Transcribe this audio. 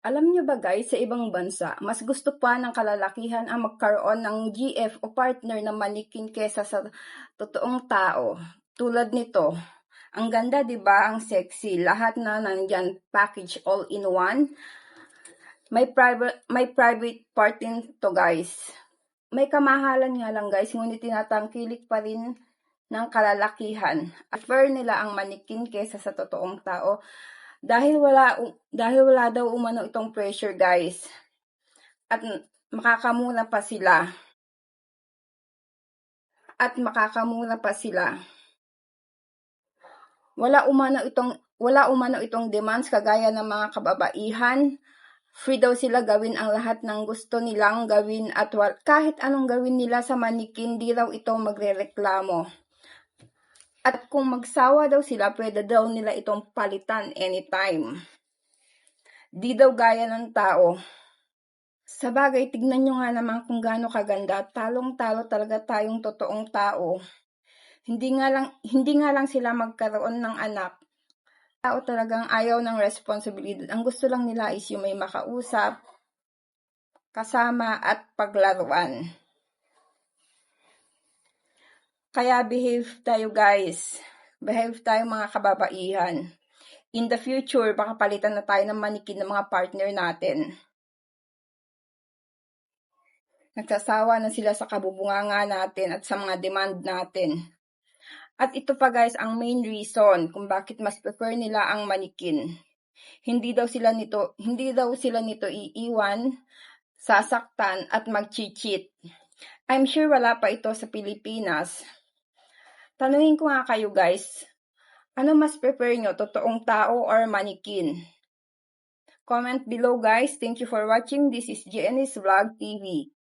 Alam niyo ba guys, sa ibang bansa, mas gusto pa ng kalalakihan ang magkaroon ng GF o partner na manikin kesa sa totoong tao. Tulad nito, ang ganda 'di ba, ang sexy, lahat na nandiyan, package all in one. May private part din to guys. May kamahalan nga lang guys, ngunit tinatangkilik pa rin ng kalalakihan. Prefer nila ang manikin kesa sa totoong tao dahil wala daw umano itong pressure guys. At makakamura pa sila. Wala umano itong demands kagaya ng mga kababaihan. Free daw sila gawin ang lahat ng gusto nilang gawin at kahit anong gawin nila sa manikin, di raw ito magrereklamo. At kung magsawa daw sila, pwede daw nila itong palitan anytime. Di daw gaya ng tao. Sabagay, tignan nyo nga naman kung gaano kaganda. Talong-talo talaga tayong totoong tao. Hindi nga lang sila magkaroon ng anak. Tao talagang ayaw ng responsibilidad. Ang gusto lang nila is yung may makausap, kasama at paglaruan. Kaya behave tayo guys. Behave tayo mga kababaihan. In the future, baka palitan na tayo ng manikin ng mga partner natin. Nagsasawa na sila sa kabubunganga natin at sa mga demand natin. At ito pa guys, ang main reason kung bakit mas prefer nila ang manikin. Hindi daw sila nito iiwan, sasaktan at mag-cheat. I'm sure wala pa ito sa Pilipinas. Tanungin ko nga kayo guys, ano mas prefer nyo, totoong tao or manikin? Comment below guys. Thank you for watching. This is GNS Vlog TV.